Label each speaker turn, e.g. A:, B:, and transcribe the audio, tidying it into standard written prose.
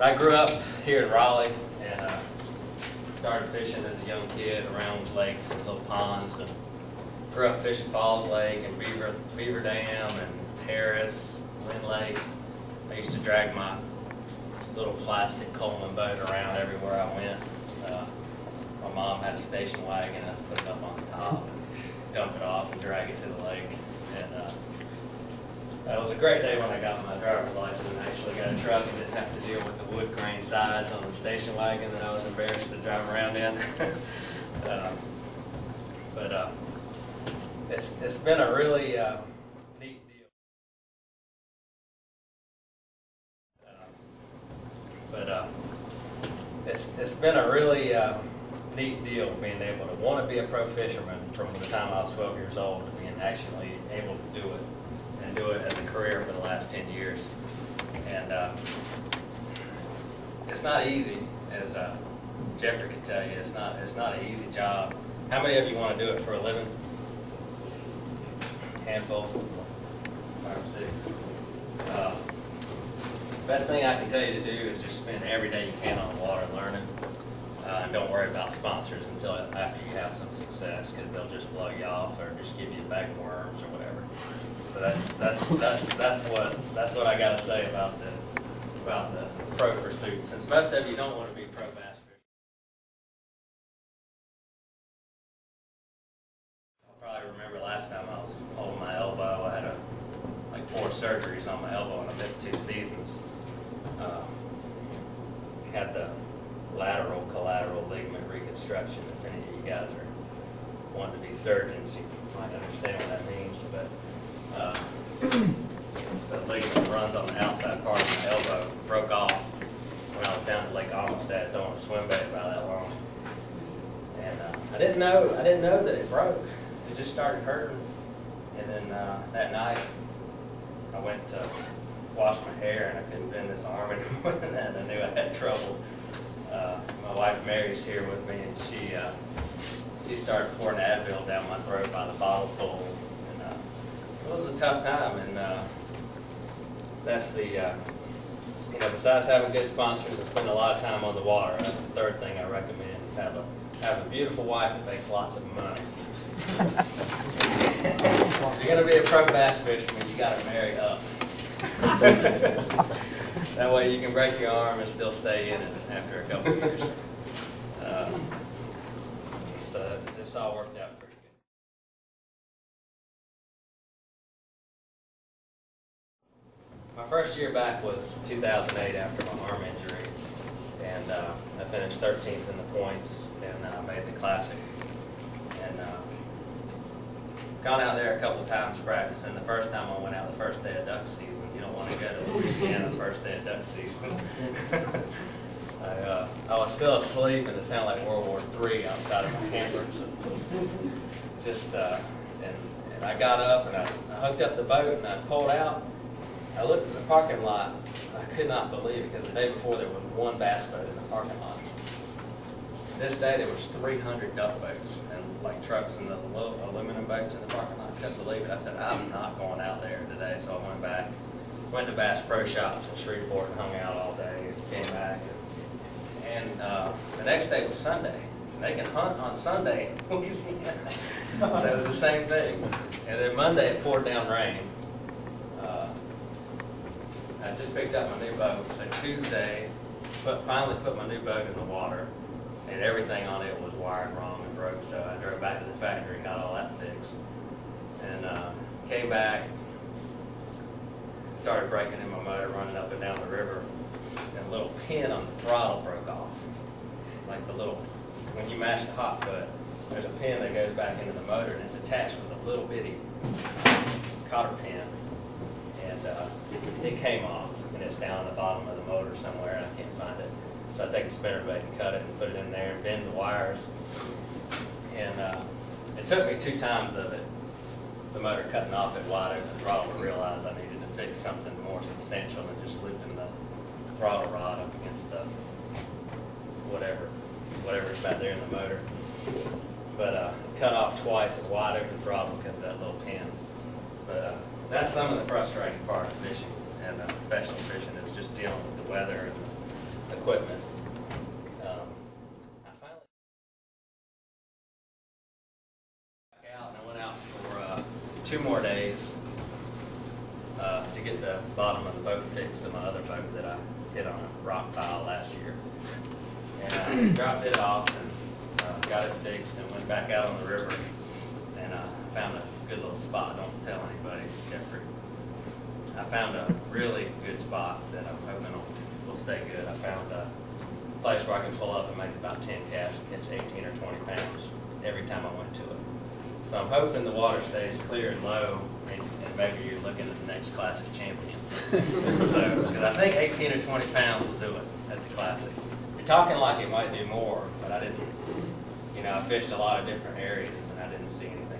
A: I grew up here in Raleigh and started fishing as a young kid around lakes and little ponds, and grew up fishing Falls Lake and Beaver Dam and Harris, Lynn Lake. I used to drag my little plastic Coleman boat around everywhere I went. My mom had a station wagon. I put it up on the top and dump it off and drag it to the lake. And it was a great day when I got my driver's license and actually got a truck and didn't have to deal with the wood grain sides on the station wagon that I was embarrassed to drive around in. It's been a really neat deal. It's been a really neat deal being able to want to be a pro fisherman from the time I was 12 years old to being actually able to do it, and do it as a career for the last 10 years. And it's not easy, as Jeffrey could tell you. It's not an easy job. How many of you want to do it for a living? Handful, 5 or 6. Best thing I can tell you to do is just spend every day you can on the water learning. And don't worry about sponsors until after you have some success, because they'll just blow you off or just give you a bag of worms or whatever. So that's what I got to say about the pro pursuit. Since most of you don't want to be pro bass fishers, I probably remember last time I was holding my elbow. I had like 4 surgeries on my elbow and I missed 2 seasons. Had the lateral collateral ligament reconstruction. If any of you guys are wanting to be surgeons, you might understand what that means. But the ligament runs on the outside part of my elbow broke off when I was down at Lake Amistad throwing a swim bait about that long. And I didn't know that it broke. It just started hurting. And then that night I went to wash my hair and I couldn't bend this arm anymore, and then I knew I had trouble. My wife Mary's here with me, and she started pouring Advil down my throat by the bottle full, and it was a tough time. And that's the besides having good sponsors and spending a lot of time on the water, that's the third thing I recommend is have a beautiful wife that makes lots of money. If you're going to be a pro bass fisherman, you got to marry up. That way you can break your arm and still stay in it after a couple of years. So this all worked out pretty good. My first year back was 2008 after my arm injury, and I finished 13th in the points and made the Classic. And gone out there a couple of times practicing. The first time I went out the first day of duck season. You don't want to go to Louisiana the first day of duck season. I was still asleep, and it sounded like World War III outside of my camper. And I got up and I hooked up the boat and I pulled out. I looked at the parking lot. I could not believe it, because the day before there was 1 bass boat in the parking lot. This day there was 300 duck boats and like trucks and the little aluminum boats in the parking lot. I couldn't believe it. I said, I'm not going out there today. So I went back, went to Bass Pro Shops in Shreveport and hung out all day, and came back. And the next day was Sunday. And they can hunt on Sunday in Louisiana. So it was the same thing. And then Monday it poured down rain. I just picked up my new boat. So Tuesday, finally put my new boat in the water. And everything on it was wired wrong and broke, so I drove back to the factory and got all that fixed. And came back, started breaking in my motor, running up and down the river, and a little pin on the throttle broke off. Like when you mash the hot foot, there's a pin that goes back into the motor, and it's attached with a little bitty cotter pin. And it came off, and it's down at the bottom of the motor somewhere, and I can't find it. So I take a spinnerbait and cut it and put it in there and bend the wires. And it took me 2 times of it, the motor cutting off at wide open throttle, to realize I needed to fix something more substantial than just looping the throttle rod up against the whatever's back there in the motor. But cut off twice at wide open throttle because of that little pin. But that's some of the frustrating part of fishing and professional fishing, is just dealing with the weather and equipment. I finally got out and I went out for 2 more days to get the bottom of the boat fixed to my other boat that I hit on a rock pile last year. And I dropped it off and got it fixed and went back out on the river and found a good little spot. Don't tell anybody, Jeffrey. I found a really good spot that I'm hoping will stay good. I found a place where I can pull up and make about 10 casts and catch 18 or 20 pounds every time I went to it. So I'm hoping the water stays clear and low, and maybe you're looking at the next Classic champion. So, because I think 18 or 20 pounds will do it at the Classic. You're talking like it might do more, but I didn't, you know, I fished a lot of different areas and I didn't see anything